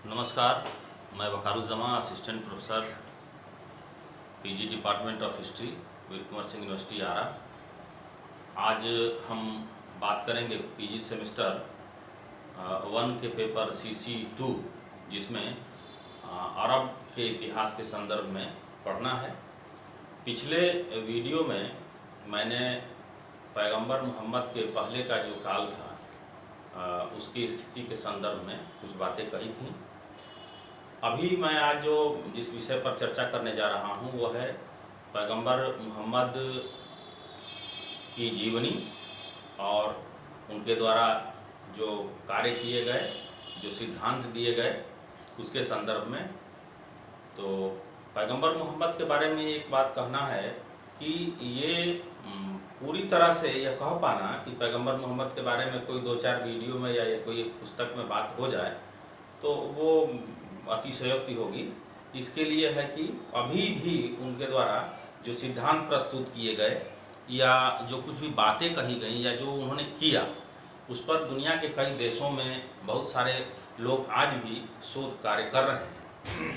नमस्कार, मैं Waqaruzzama assistant professor PG department of history Veer Kunwar Singh university Ara. आज हम बात करेंगे पीजी सेमेस्टर 1 के पेपर CC2, जिसमें अरब के इतिहास के संदर्भ में पढ़ना है। पिछले वीडियो में मैंने पैगंबर मोहम्मद के पहले का जो काल था उसकी स्थिति के संदर्भ में कुछ बातें कही थी। अभी मैं आज जिस विषय पर चर्चा करने जा रहा हूँ वो है पैगंबर मोहम्मद की जीवनी और उनके द्वारा जो कार्य किए गए, जो सिद्धांत दिए गए, उसके संदर्भ में। तो पैगंबर मोहम्मद के बारे में एक बात कहना है कि ये पूरी तरह से यह कह पाना कि पैगंबर मोहम्मद के बारे में कोई 2-4 वीडियो में या कोई पुस्तक में बात हो जाए तो वो अतिशयोक्ति होगी। इसके लिए है कि अभी भी उनके द्वारा जो सिद्धांत प्रस्तुत किए गए या जो कुछ भी बातें कही गई या जो उन्होंने किया, उस पर दुनिया के कई देशों में बहुत सारे लोग आज भी शोध कार्य कर रहे हैं।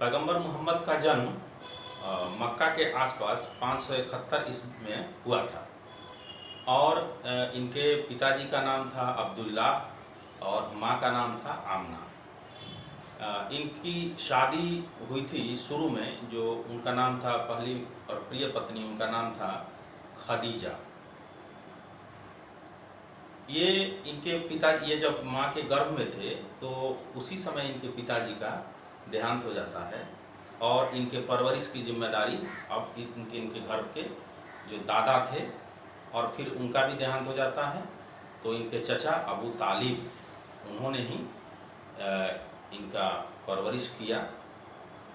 पैगंबर मोहम्मद का जन्म मक्का के आसपास 571 ईस्वी में हुआ था और इनके पिताजी का नाम था अब्दुल्ला और माँ का नाम था आमना। इनकी शादी हुई थी शुरू में, जो उनका नाम था, पहली और प्रिय पत्नी, उनका नाम था खदीजा। ये इनके पिता, ये जब माँ के गर्भ में थे तो उसी समय इनके पिताजी का देहांत हो जाता है और इनके परवरिश की जिम्मेदारी अब इनके घर के जो दादा थे, और फिर उनका भी देहांत हो जाता है तो इनके चचा अबू तालिब, उन्होंने ही इनका परवरिश किया।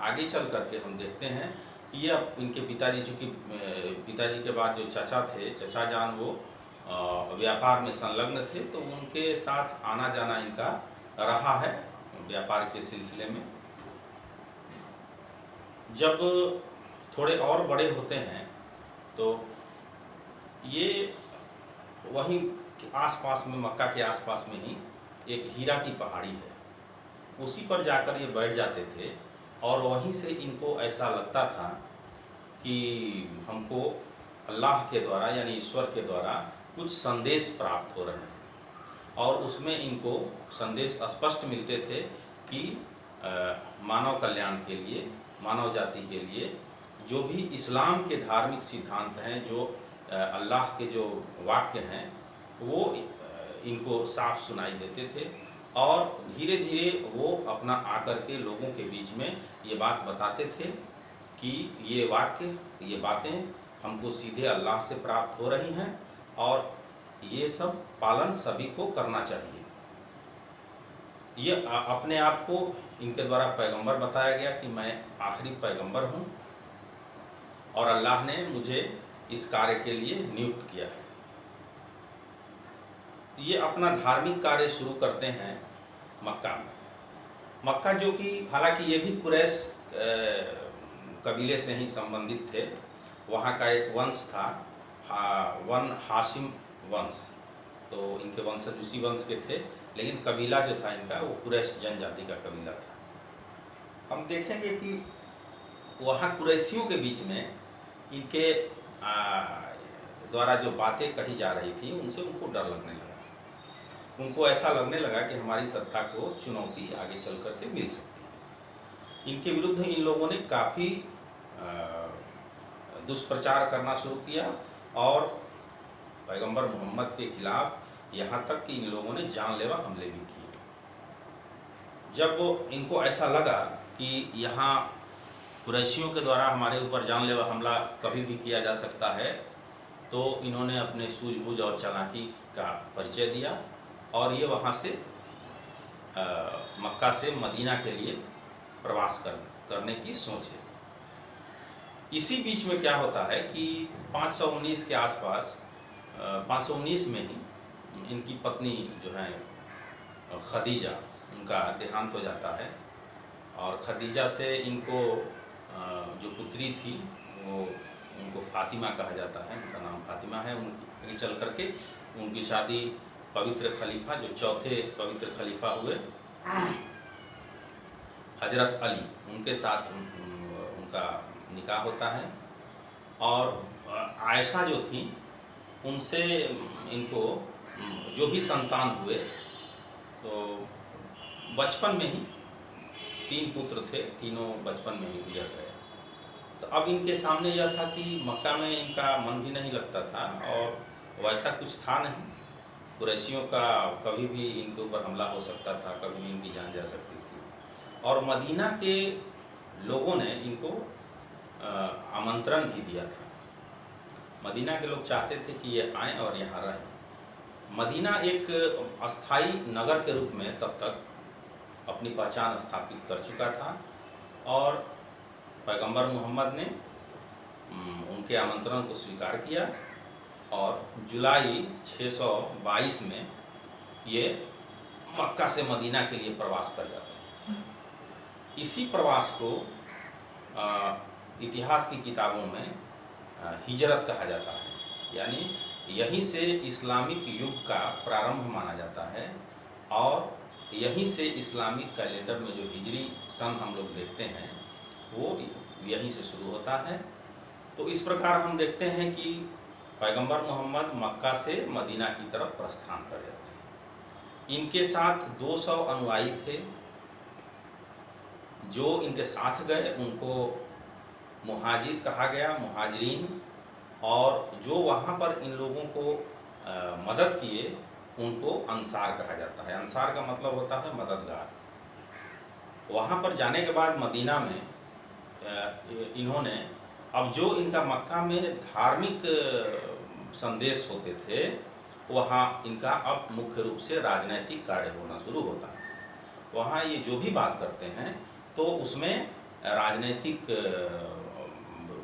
आगे चल करके हम देखते हैं कि ये अब इनके पिताजी, चूँकि पिताजी के बाद जो चचा थे, चचा जान, वो व्यापार में संलग्न थे, तो उनके साथ आना जाना इनका रहा है व्यापार के सिलसिले में। जब थोड़े और बड़े होते हैं तो ये वहीं आसपास में, मक्का के आसपास में ही एक हीरा की पहाड़ी है, उसी पर जाकर ये बैठ जाते थे और वहीं से इनको ऐसा लगता था कि हमको अल्लाह के द्वारा, यानी ईश्वर के द्वारा कुछ संदेश प्राप्त हो रहे हैं और उसमें इनको संदेश स्पष्ट मिलते थे कि मानव कल्याण के लिए, मानव जाति के लिए जो भी इस्लाम के धार्मिक सिद्धांत हैं, जो अल्लाह के जो वाक्य हैं, वो इनको साफ सुनाई देते थे और धीरे धीरे वो अपना आकर के लोगों के बीच में ये बात बताते थे कि ये वाक्य, ये बातें हमको सीधे अल्लाह से प्राप्त हो रही हैं और ये सब पालन सभी को करना चाहिए। ये अपने आप को इनके द्वारा पैगंबर बताया गया कि मैं आखिरी पैगंबर हूँ और अल्लाह ने मुझे इस कार्य के लिए नियुक्त किया है। ये अपना धार्मिक कार्य शुरू करते हैं मक्का में। मक्का जो कि हालांकि ये भी कुरैश कबीले से ही संबंधित थे, वहाँ का एक वंश था, हाशिम वंश, तो इनके वंशज उसी वंश के थे, लेकिन कबीला जो था इनका वो कुरैश जनजाति का कबीला था। हम देखेंगे कि वहाँ कुरैशियों के बीच में इनके द्वारा जो बातें कही जा रही थी उनसे उनको डर लगने लगा। उनको ऐसा लगने लगा कि हमारी सत्ता को चुनौती आगे चल करके मिल सकती है। इनके विरुद्ध इन लोगों ने काफ़ी दुष्प्रचार करना शुरू किया और पैगंबर मोहम्मद के खिलाफ यहाँ तक कि इन लोगों ने जानलेवा हमले भी किए। जब इनको ऐसा लगा कि यहाँ कुरैशियों के द्वारा हमारे ऊपर जानलेवा हमला कभी भी किया जा सकता है, तो इन्होंने अपने सूझबूझ और चालाकी का परिचय दिया और ये वहाँ से मक्का से मदीना के लिए प्रवास करने की सोचे। इसी बीच में क्या होता है कि 519 के आसपास, 519 में ही इनकी पत्नी जो है खदीजा, उनका देहांत हो जाता है और खदीजा से इनको जो पुत्री थी वो, उनको फातिमा कहा जाता है, उनका नाम फातिमा है। उनकी चल करके उनकी शादी पवित्र खलीफा, जो चौथे पवित्र खलीफा हुए, हजरत अली, उनके साथ उनका निकाह होता है। और आयशा जो थी उनसे इनको जो भी संतान हुए तो बचपन में ही 3 पुत्र थे, तीनों बचपन में ही गुजर गए। तो अब इनके सामने यह था कि मक्का में इनका मन भी नहीं लगता था और वैसा कुछ था नहीं। कुरैशियों का कभी भी इनके ऊपर हमला हो सकता था, कभी भी इनकी जान जा सकती थी। और मदीना के लोगों ने इनको आमंत्रण भी दिया था। मदीना के लोग चाहते थे कि ये आएँ और यहाँ रहें। मदीना एक अस्थाई नगर के रूप में तब तक अपनी पहचान स्थापित कर चुका था और पैगंबर मोहम्मद ने उनके आमंत्रण को स्वीकार किया और जुलाई 622 में ये मक्का से मदीना के लिए प्रवास कर जाते हैं। इसी प्रवास को इतिहास की किताबों में हिजरत कहा जाता है, यानी यहीं से इस्लामिक युग का प्रारंभ माना जाता है और यहीं से इस्लामिक कैलेंडर में जो हिजरी सन हम लोग देखते हैं वो यहीं से शुरू होता है। तो इस प्रकार हम देखते हैं कि पैगंबर मोहम्मद मक्का से मदीना की तरफ प्रस्थान कर जाते हैं। इनके साथ 200 अनुयायी थे। जो इनके साथ गए उनको मुहाजिर कहा गया, मुहाजिरीन। और जो वहाँ पर इन लोगों को मदद किए उनको अंसार कहा जाता है। अंसार का मतलब होता है मददगार। वहाँ पर जाने के बाद मदीना में इन्होंने अब जो इनका मक्का में धार्मिक संदेश होते थे वहाँ इनका अब मुख्य रूप से राजनैतिक कार्य होना शुरू होता है। वहाँ ये जो भी बात करते हैं तो उसमें राजनीतिक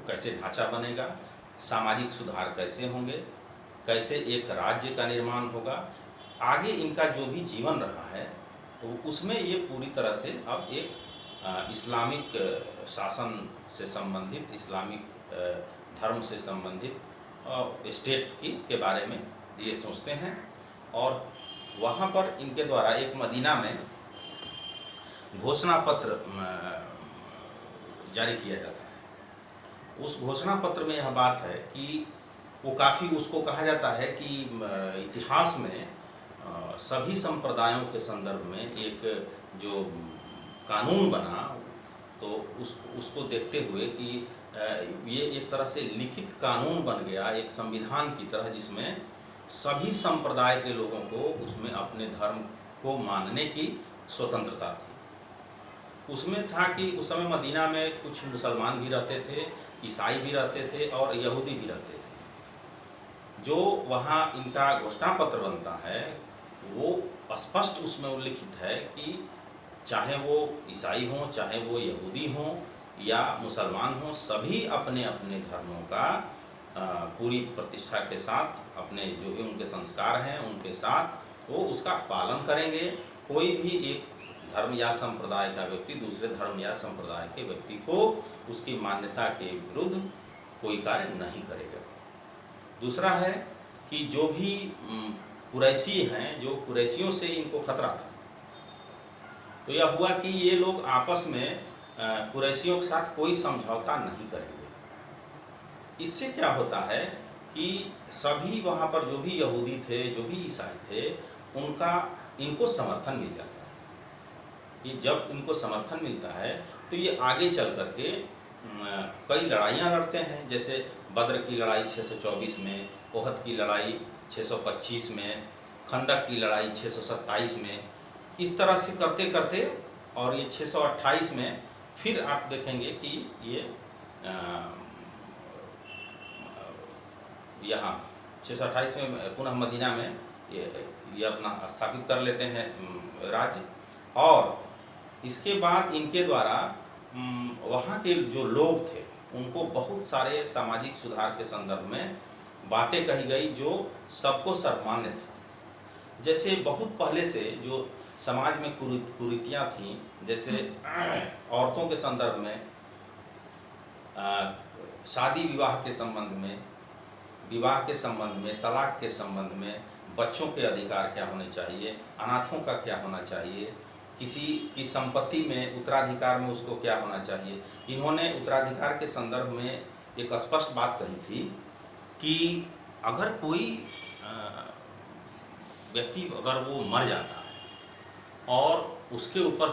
कैसे ढांचा बनेगा, सामाजिक सुधार कैसे होंगे, कैसे एक राज्य का निर्माण होगा, आगे इनका जो भी जीवन रहा है तो उसमें ये पूरी तरह से अब एक इस्लामिक शासन से संबंधित, इस्लामिक धर्म से संबंधित स्टेट के बारे में ये सोचते हैं। और वहाँ पर इनके द्वारा एक मदीना में घोषणा पत्र जारी किया जाता है। उस घोषणा पत्र में यह बात है कि वो काफ़ी, उसको कहा जाता है कि इतिहास में सभी संप्रदायों के संदर्भ में एक जो कानून बना तो उसको देखते हुए कि ये एक तरह से लिखित कानून बन गया, एक संविधान की तरह, जिसमें सभी संप्रदाय के लोगों को उसमें अपने धर्म को मानने की स्वतंत्रता थी। उसमें था कि उस समय मदीना में कुछ मुसलमान भी रहते थे, ईसाई भी रहते थे और यहूदी भी रहते थे। जो वहाँ इनका घोषणा पत्र बनता है वो स्पष्ट उसमें उल्लिखित है कि चाहे वो ईसाई हों, चाहे वो यहूदी हों या मुसलमान हों, सभी अपने अपने धर्मों का पूरी प्रतिष्ठा के साथ, अपने जो भी उनके संस्कार हैं उनके साथ वो उसका पालन करेंगे। कोई भी एक धर्म या संप्रदाय का व्यक्ति दूसरे धर्म या संप्रदाय के व्यक्ति को उसकी मान्यता के विरुद्ध कोई कार्य नहीं करेगा। दूसरा है कि जो भी कुरैशी हैं, जो कुरैशियों से इनको खतरा था, तो यह हुआ कि ये लोग आपस में कुरैशियों के साथ कोई समझौता नहीं करेंगे। इससे क्या होता है कि सभी वहाँ पर जो भी यहूदी थे, जो भी ईसाई थे, उनका इनको समर्थन मिल जाता है। कि जब इनको समर्थन मिलता है तो ये आगे चल करके कई लड़ाइयाँ लड़ते हैं। जैसे बद्र की लड़ाई 624 में, ओहद की लड़ाई 625 में, खंदक की लड़ाई 627 में, इस तरह से करते करते और ये 628 में फिर आप देखेंगे कि ये यहाँ 628 में पुनः मदीना में ये अपना स्थापित कर लेते हैं राज्य। और इसके बाद इनके द्वारा वहाँ के जो लोग थे उनको बहुत सारे सामाजिक सुधार के संदर्भ में बातें कही गई जो सबको सर्वमान्य था। जैसे बहुत पहले से जो समाज में कुरीतियाँ थीं, जैसे औरतों के संदर्भ में, शादी विवाह के संबंध में, विवाह के संबंध में, तलाक के संबंध में, बच्चों के अधिकार क्या होने चाहिए, अनाथों का क्या होना चाहिए, किसी की संपत्ति में उत्तराधिकार में उसको क्या होना चाहिए। इन्होंने उत्तराधिकार के संदर्भ में एक स्पष्ट बात कही थी कि अगर कोई व्यक्ति अगर वो मर जाता है और उसके ऊपर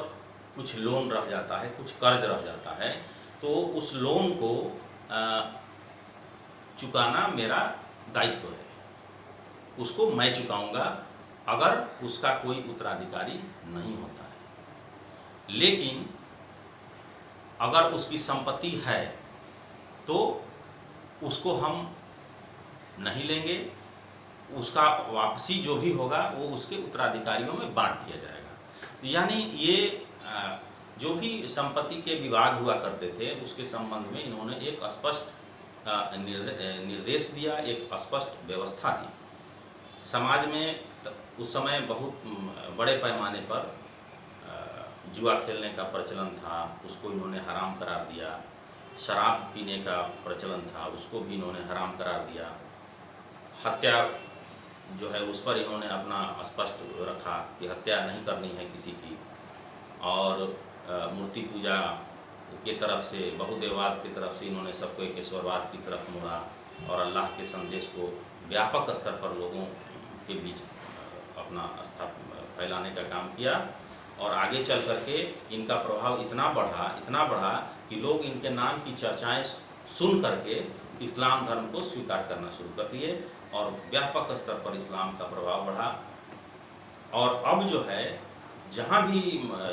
कुछ लोन रह जाता है, कुछ कर्ज रह जाता है, तो उस लोन को चुकाना मेरा दायित्व है, उसको मैं चुकाऊंगा अगर उसका कोई उत्तराधिकारी नहीं होता है। लेकिन अगर उसकी संपत्ति है तो उसको हम नहीं लेंगे, उसका वापसी जो भी होगा वो उसके उत्तराधिकारियों में बांट दिया जाएगा। यानी ये जो भी संपत्ति के विवाद हुआ करते थे उसके संबंध में इन्होंने एक स्पष्ट निर्देश दिया, एक स्पष्ट व्यवस्था दी। समाज में उस समय बहुत बड़े पैमाने पर जुआ खेलने का प्रचलन था, उसको इन्होंने हराम करार दिया। शराब पीने का प्रचलन था, उसको भी इन्होंने हराम करार दिया। हत्या जो है उस पर इन्होंने अपना स्पष्ट रखा कि हत्या नहीं करनी है किसी की। और मूर्ति पूजा की तरफ से, बहुदेववाद की तरफ से इन्होंने सबको एक ईश्वरवाद की तरफ मोड़ा और अल्लाह के संदेश को व्यापक स्तर पर लोगों के बीच अपना फैलाने का काम किया। और आगे चल करके इनका प्रभाव इतना बढ़ा कि लोग इनके नाम की चर्चाएं सुन करके इस्लाम धर्म को स्वीकार करना शुरू कर दिए और व्यापक स्तर पर इस्लाम का प्रभाव बढ़ा। और अब जो है जहाँ भी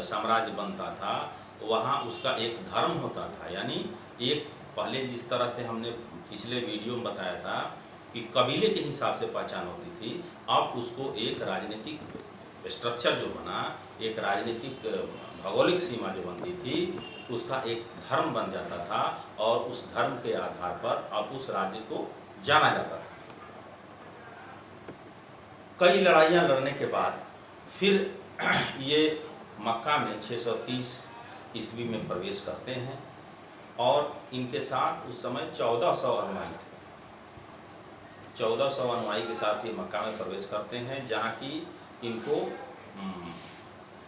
साम्राज्य बनता था वहाँ उसका एक धर्म होता था। यानी एक पहले जिस तरह से हमने पिछले वीडियो में बताया था कि कबीले के हिसाब से पहचान होती थी, अब उसको एक राजनीतिक स्ट्रक्चर जो बना, एक राजनीतिक भौगोलिक सीमा जो बनती थी, उसका एक धर्म बन जाता था और उस धर्म के आधार पर अब उस राज्य को जाना जाता था। कई लड़ाइयाँ लड़ने के बाद फिर ये मक्का में 630 ईस्वी में प्रवेश करते हैं और इनके साथ उस समय 1400 अनुयायी थे। 1400 अनुयायी के साथ ये मक्का में प्रवेश करते हैं, जहाँ की इनको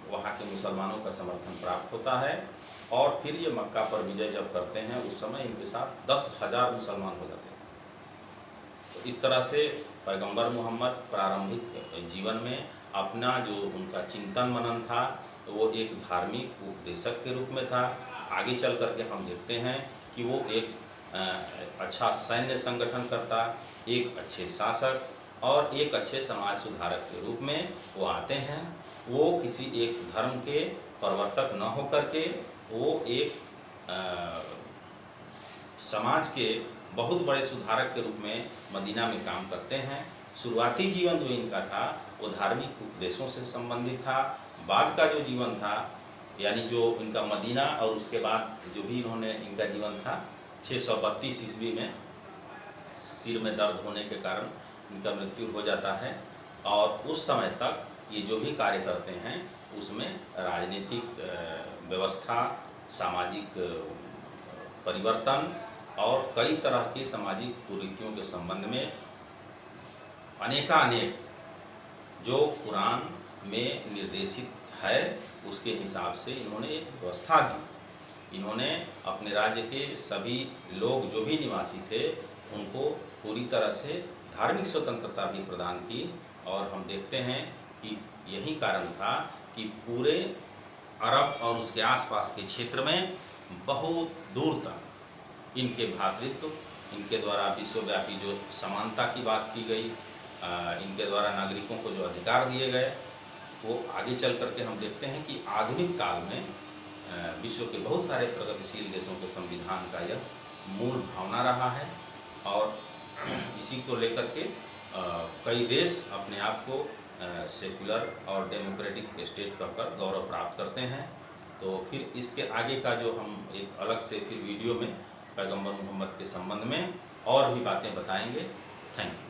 वहाँ के मुसलमानों का समर्थन प्राप्त होता है। और फिर ये मक्का पर विजय जब करते हैं उस समय इनके साथ 10,000 मुसलमान हो जाते हैं। तो इस तरह से पैगंबर मोहम्मद प्रारंभिक जीवन में अपना जो उनका चिंतन मनन था वो एक धार्मिक उपदेशक के रूप में था। आगे चल करके हम देखते हैं कि वो एक अच्छा सैन्य संगठन करता, एक अच्छे शासक और एक अच्छे समाज सुधारक के रूप में वो आते हैं। वो किसी एक धर्म के प्रवर्तक न होकर के वो एक समाज के बहुत बड़े सुधारक के रूप में मदीना में काम करते हैं। शुरुआती जीवन जो इनका था वो धार्मिक उपदेशों से संबंधित था। बाद का जो जीवन था, यानी जो इनका मदीना और उसके बाद जो भी इन्होंने इनका जीवन था, 632 ईस्वी में सिर में दर्द होने के कारण इनका मृत्यु हो जाता है। और उस समय तक ये जो भी कार्य करते हैं उसमें राजनीतिक व्यवस्था, सामाजिक परिवर्तन और कई तरह की सामाजिक कुरीतियों के संबंध में अनेकानेक जो कुरान में निर्देशित है उसके हिसाब से इन्होंने एक व्यवस्था दी। इन्होंने अपने राज्य के सभी लोग जो भी निवासी थे उनको पूरी तरह से धार्मिक स्वतंत्रता भी प्रदान की। और हम देखते हैं कि यही कारण था कि पूरे अरब और उसके आसपास के क्षेत्र में बहुत दूर तक इनके भ्रातृत्व, इनके द्वारा विश्वव्यापी जो समानता की बात की गई, इनके द्वारा नागरिकों को जो अधिकार दिए गए, वो आगे चल करके हम देखते हैं कि आधुनिक काल में विश्व के बहुत सारे प्रगतिशील देशों के संविधान का यह मूल भावना रहा है। और इसी को लेकर के कई देश अपने आप को सेकुलर और डेमोक्रेटिक स्टेट कहकर गौरव प्राप्त करते हैं। तो फिर इसके आगे का जो हम एक अलग से फिर वीडियो में पैगंबर मोहम्मद के संबंध में और भी बातें बताएंगे। Thank you.